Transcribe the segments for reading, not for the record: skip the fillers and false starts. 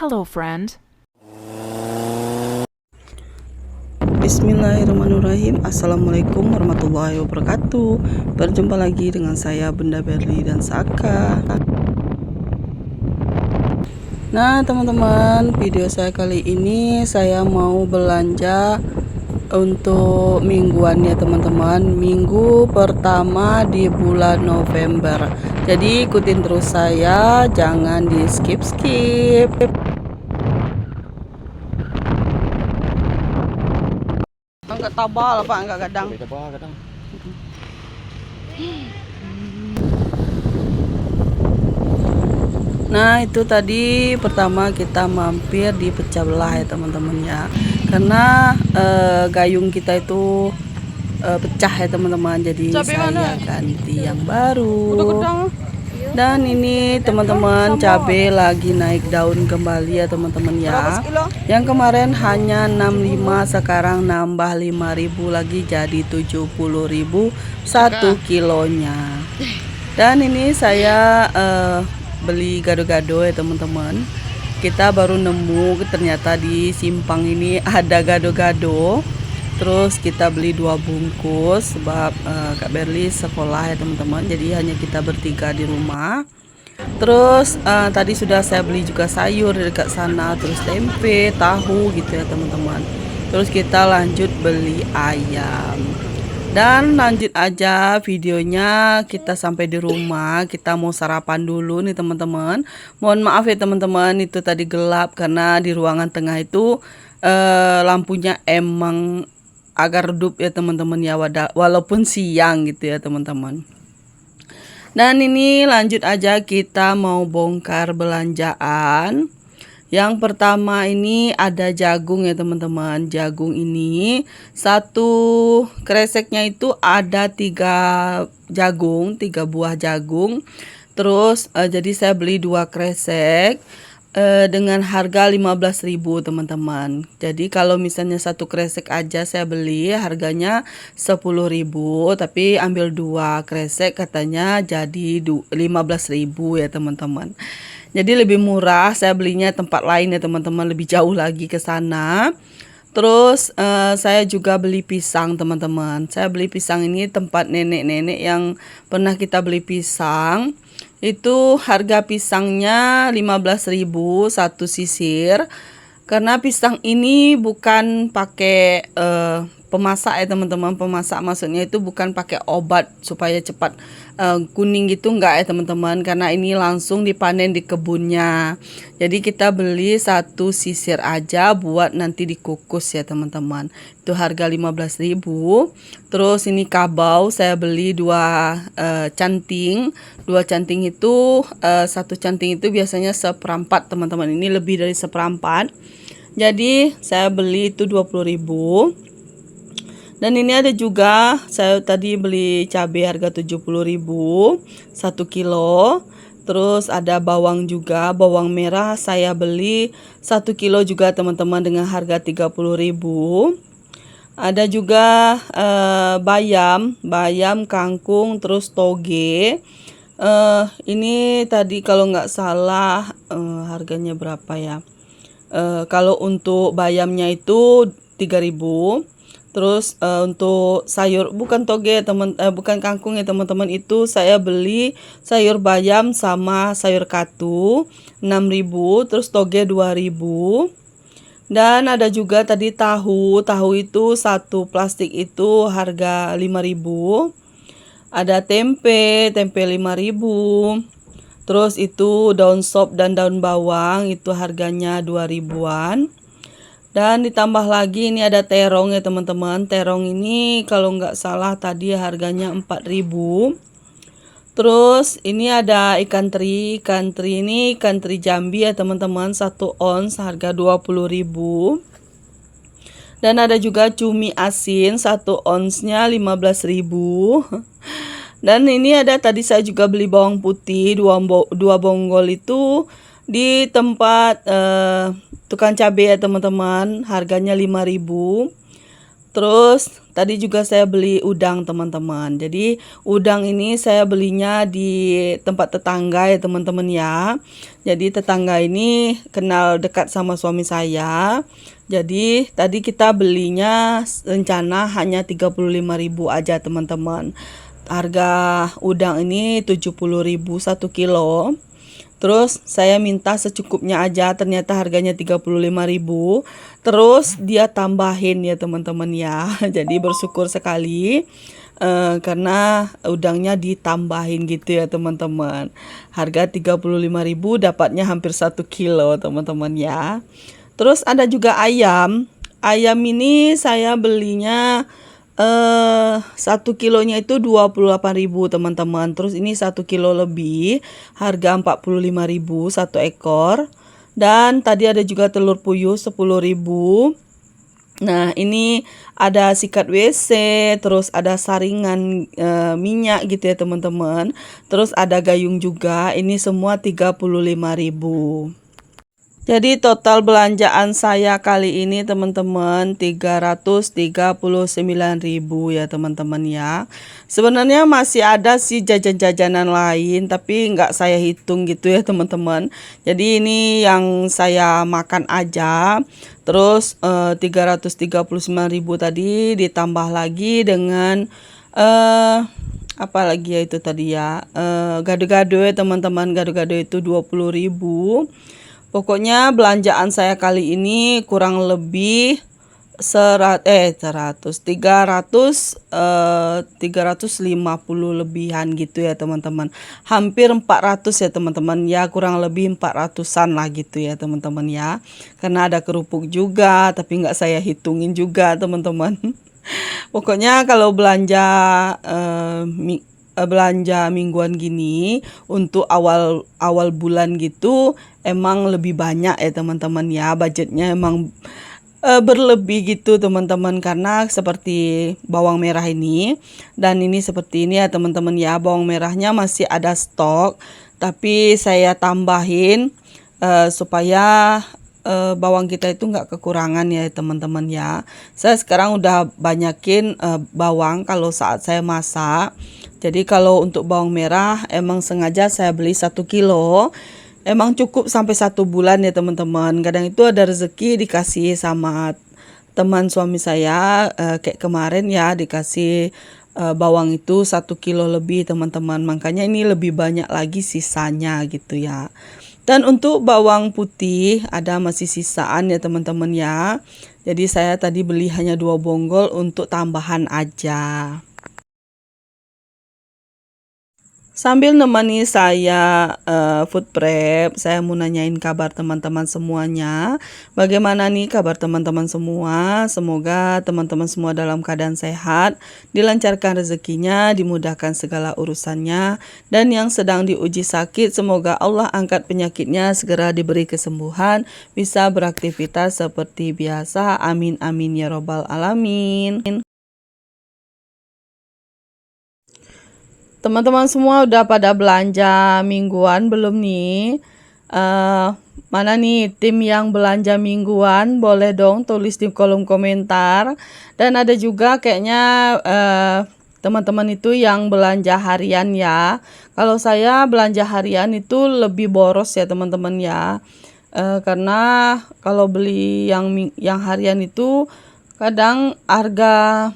Hello, friend. Bismillahirrahmanirrahim. Assalamualaikum warahmatullahi wabarakatuh. Berjumpa lagi dengan saya Bunda Berli dan Saka. Nah teman-teman, video saya kali ini saya mau belanja untuk mingguan ya teman-teman. Minggu pertama di bulan November. Jadi ikutin terus saya, jangan di skip-skip. Enggak tabal apa enggak gadang. Nah itu tadi pertama kita mampir di pecah belah ya teman-teman ya, karena gayung kita itu pecah ya teman-teman, jadi saya ganti yang baru. Dan ini teman-teman, cabai lagi naik daun kembali ya teman-teman ya. Yang kemarin hanya 65, sekarang nambah 5.000 lagi jadi 70.000 1 kilonya. Dan ini saya beli gado-gado ya teman-teman. Kita baru nemu ternyata di simpang ini ada gado-gado. Terus kita beli 2 bungkus sebab Kak Berli sekolah ya teman-teman. Jadi hanya kita bertiga di rumah. Terus tadi sudah saya beli juga sayur di dekat sana, terus tempe, tahu gitu ya teman-teman. Terus kita lanjut beli ayam. Dan lanjut aja videonya, kita sampai di rumah, kita mau sarapan dulu nih teman-teman. Mohon maaf ya teman-teman, itu tadi gelap karena di ruangan tengah itu lampunya emang agak redup ya teman-teman ya, walaupun siang gitu ya teman-teman. Dan ini lanjut aja, kita mau bongkar belanjaan. Yang pertama ini ada jagung ya teman-teman. Jagung ini satu kreseknya itu ada 3 jagung, 3 buah jagung. Terus jadi saya beli 2 kresek dengan harga 15.000 teman-teman. Jadi kalau misalnya satu kresek aja saya beli harganya 10.000, tapi ambil 2 kresek katanya jadi 15.000 ya teman-teman. Jadi lebih murah, saya belinya tempat lain ya teman-teman, lebih jauh lagi ke sana. Terus saya juga beli pisang teman-teman. Saya beli pisang ini tempat nenek-nenek yang pernah kita beli pisang. Itu harga pisangnya 15.000 satu sisir. Karena pisang ini bukan pakai pemasak ya teman-teman. Pemasak maksudnya itu bukan pakai obat supaya cepat kuning gitu, enggak ya teman-teman. Karena ini langsung dipanen di kebunnya. Jadi kita beli satu sisir aja buat nanti dikukus ya teman-teman. Itu harga 15.000. Terus ini kabau saya beli 2 canting. 2 canting itu satu canting itu biasanya seperempat teman-teman. Ini lebih dari seperempat. Jadi saya beli itu 20.000. Dan ini ada juga, saya tadi beli cabai harga 70.000 1 kilo. Terus ada bawang juga, bawang merah saya beli 1 kilo juga teman-teman dengan harga 30.000. Ada juga bayam, kangkung, terus toge. Ini tadi kalau nggak salah harganya berapa ya? Kalau untuk bayamnya itu 3.000. Terus untuk sayur bukan toge bukan kangkung ya teman-teman, itu saya beli sayur bayam sama sayur katu 6.000, terus toge 2.000. Dan ada juga tadi tahu itu satu plastik itu harga 5.000. Ada tempe 5.000. Terus itu daun sop dan daun bawang itu harganya 2.000-an. Dan ditambah lagi ini ada terong ya teman-teman. Terong ini kalau nggak salah tadi harganya 4.000. Terus ini ada ikan teri. Ikan teri ini ikan teri Jambi ya teman-teman, 1 ons harga 20.000. Dan ada juga cumi asin 1 onsnya 15.000. Dan ini ada tadi saya juga beli bawang putih 2 bonggol itu di tempat tukang cabai ya teman-teman, harganya 5.000. Terus tadi juga saya beli udang teman-teman. Jadi udang ini saya belinya di tempat tetangga ya teman-teman ya. Jadi tetangga ini kenal dekat sama suami saya. Jadi tadi kita belinya rencana hanya 35.000 aja teman-teman. Harga udang ini 70.000 1 kilo. Terus saya minta secukupnya aja, ternyata harganya 35.000. Terus dia tambahin ya teman-teman ya. Jadi bersyukur sekali karena udangnya ditambahin gitu ya teman-teman. Harga 35.000 dapatnya hampir 1 kilo teman-teman ya. Terus ada juga ayam. Ayam ini saya belinya 1 kilonya itu 28.000 teman-teman. Terus ini 1 kilo lebih, harga 45.000 satu ekor. Dan tadi ada juga telur puyuh 10.000. Nah, ini ada sikat WC, terus ada saringan minyak gitu ya teman-teman. Terus ada gayung juga. Ini semua 35.000. Jadi total belanjaan saya kali ini teman-teman 339.000 ya teman-teman ya. Sebenarnya masih ada sih jajan-jajanan lain tapi nggak saya hitung gitu ya teman-teman. Jadi ini yang saya makan aja. Terus 339.000 tadi ditambah lagi dengan apa lagi ya itu tadi ya. Gado-gado ya teman-teman. Gado-gado itu 20.000. Pokoknya belanjaan saya kali ini kurang lebih 350 lebihan gitu ya teman-teman. Hampir 400 ya teman-teman ya, kurang lebih 400-an lah gitu ya teman-teman ya. Karena ada kerupuk juga tapi nggak saya hitungin juga teman-teman. Pokoknya kalau belanja mingguan gini untuk awal bulan gitu emang lebih banyak ya teman-teman ya, budgetnya emang berlebih gitu teman-teman, karena seperti bawang merah ini dan ini seperti ini ya teman-teman ya, bawang merahnya masih ada stok tapi saya tambahin supaya bawang kita itu nggak kekurangan ya teman-teman ya. Saya sekarang udah banyakin bawang kalau saat saya masak. Jadi kalau untuk bawang merah emang sengaja saya beli 1 kilo. Emang cukup sampai 1 bulan ya teman-teman. Kadang itu ada rezeki dikasih sama teman suami saya, kayak kemarin ya dikasih bawang itu 1 kilo lebih teman-teman. Makanya ini lebih banyak lagi sisanya gitu ya. Dan untuk bawang putih ada masih sisaan ya teman-teman ya. Jadi saya tadi beli hanya 2 bonggol untuk tambahan aja. Sambil nemani saya food prep, saya mau nanyain kabar teman-teman semuanya. Bagaimana nih kabar teman-teman semua? Semoga teman-teman semua dalam keadaan sehat, dilancarkan rezekinya, dimudahkan segala urusannya. Dan yang sedang diuji sakit, semoga Allah angkat penyakitnya, segera diberi kesembuhan, bisa beraktivitas seperti biasa. Amin amin ya robbal alamin. Teman-teman semua udah pada belanja mingguan belum nih? Mana nih tim yang belanja mingguan? Boleh dong tulis di kolom komentar. Dan ada juga kayaknya teman-teman itu yang belanja harian ya. Kalau saya belanja harian itu lebih boros ya teman-teman ya. Karena kalau beli yang harian itu kadang harga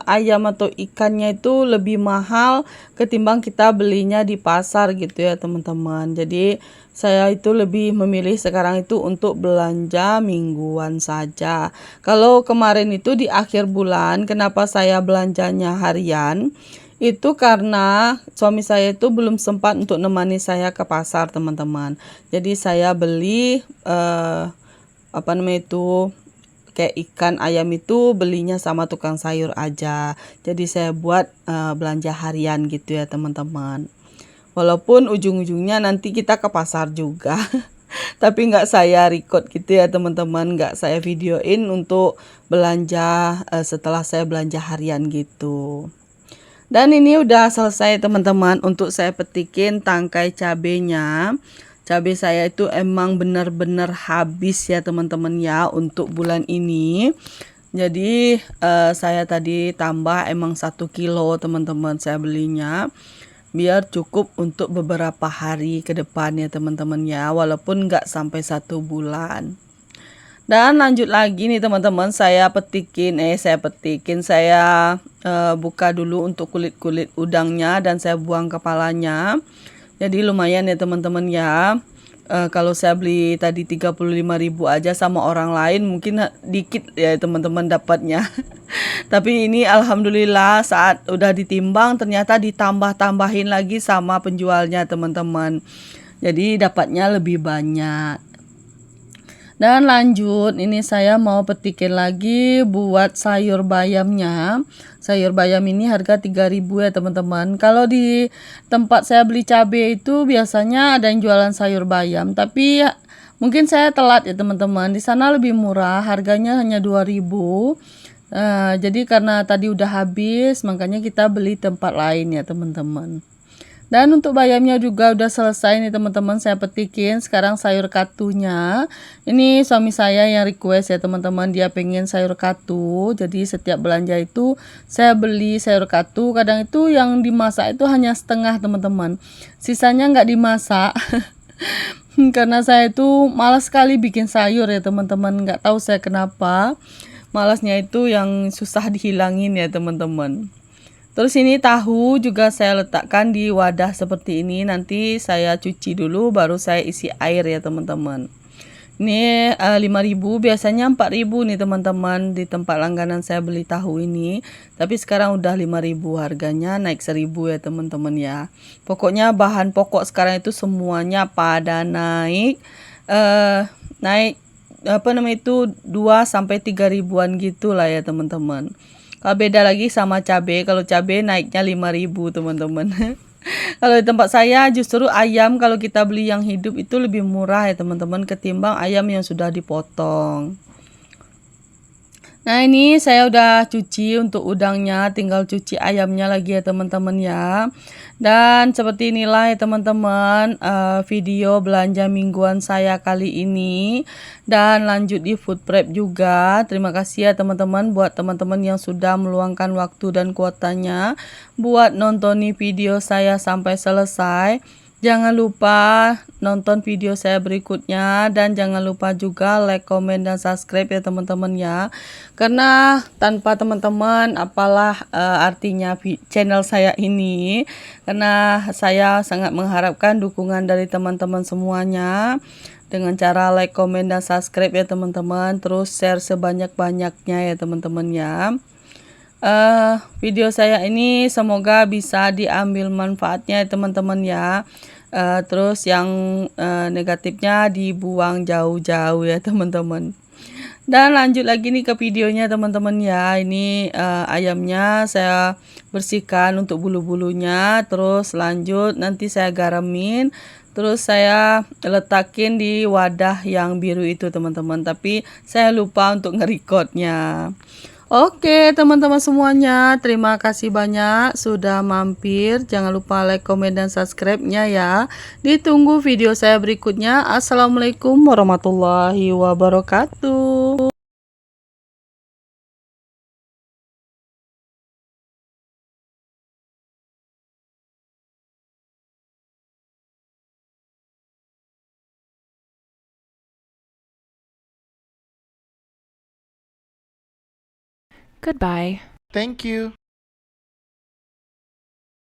ayam atau ikannya itu lebih mahal ketimbang kita belinya di pasar gitu ya teman-teman. Jadi saya itu lebih memilih sekarang itu untuk belanja mingguan saja. Kalau kemarin itu di akhir bulan, kenapa saya belanjanya harian? Itu karena suami saya itu belum sempat untuk nemani saya ke pasar teman-teman. Jadi saya beli kayak ikan ayam itu belinya sama tukang sayur aja. Jadi saya buat belanja harian gitu ya teman-teman. Walaupun ujung-ujungnya nanti kita ke pasar juga. Tapi nggak saya record gitu ya teman-teman. Nggak saya videoin untuk belanja setelah saya belanja harian gitu. Dan ini udah selesai teman-teman untuk saya petikin tangkai cabenya. Cabai saya itu emang benar-benar habis ya teman-teman ya untuk bulan ini. Jadi saya tadi tambah emang 1 kilo teman-teman saya belinya biar cukup untuk beberapa hari ke depan ya teman-teman ya, walaupun nggak sampai 1 bulan. Dan lanjut lagi nih teman-teman, saya buka dulu untuk kulit-kulit udangnya dan saya buang kepalanya. Jadi lumayan ya teman-teman ya. Kalau saya beli tadi 35.000 aja sama orang lain mungkin dikit ya teman-teman dapatnya. Tapi ini alhamdulillah saat udah ditimbang ternyata ditambah-tambahin lagi sama penjualnya teman-teman. Jadi dapatnya lebih banyak. Dan lanjut, ini saya mau petikin lagi buat sayur bayamnya. Sayur bayam ini harga 3.000 ya teman-teman. Kalau di tempat saya beli cabai itu biasanya ada yang jualan sayur bayam, tapi mungkin saya telat ya teman-teman. Di sana lebih murah, harganya hanya 2.000. Jadi karena tadi udah habis, makanya kita beli tempat lain ya teman-teman. Dan untuk bayamnya juga udah selesai nih teman-teman, saya petikin. Sekarang sayur katunya, ini suami saya yang request ya teman-teman, dia pengen sayur katu. Jadi setiap belanja itu saya beli sayur katu. Kadang itu yang dimasak itu hanya setengah teman-teman, sisanya nggak dimasak. Karena saya itu malas sekali bikin sayur ya teman-teman, nggak tahu saya kenapa. Malasnya itu yang susah dihilangin ya teman-teman. Terus ini tahu juga saya letakkan di wadah seperti ini. Nanti saya cuci dulu baru saya isi air ya teman-teman. Ini 5.000, biasanya 4.000 nih teman-teman di tempat langganan saya beli tahu ini. Tapi sekarang udah 5.000 harganya, naik 1.000 ya teman-teman ya. Pokoknya bahan pokok sekarang itu semuanya pada naik. Naik apa namanya itu 2 sampai 3 ribuan gitu lah ya teman-teman. Kalau beda lagi sama cabai, kalau cabai naiknya 5.000 teman-teman. Kalau di tempat saya justru ayam kalau kita beli yang hidup itu lebih murah ya teman-teman ketimbang ayam yang sudah dipotong. Nah ini saya udah cuci untuk udangnya, tinggal cuci ayamnya lagi ya teman-teman ya. Dan seperti inilah ya teman-teman video belanja mingguan saya kali ini. Dan lanjut di food prep juga. Terima kasih ya teman-teman buat teman-teman yang sudah meluangkan waktu dan kuotanya buat nontoni video saya sampai selesai. Jangan lupa nonton video saya berikutnya dan jangan lupa juga like, komen, dan subscribe ya teman-teman ya. Karena tanpa teman-teman apalah artinya channel saya ini. Karena saya sangat mengharapkan dukungan dari teman-teman semuanya. Dengan cara like, komen, dan subscribe ya teman-teman. Terus share sebanyak-banyaknya ya teman-teman ya. Video saya ini semoga bisa diambil manfaatnya ya teman-teman ya. Terus yang negatifnya dibuang jauh-jauh ya teman-teman. Dan lanjut lagi nih ke videonya teman-teman ya. Ini ayamnya saya bersihkan untuk bulu-bulunya. Terus lanjut nanti saya garamin. Terus saya letakin di wadah yang biru itu teman-teman. Tapi saya lupa untuk nge-recordnya. Oke teman-teman semuanya, terima kasih banyak sudah mampir. Jangan lupa like, komen, dan subscribe-nya ya. Ditunggu video saya berikutnya. Assalamualaikum warahmatullahi wabarakatuh. Goodbye. Thank you.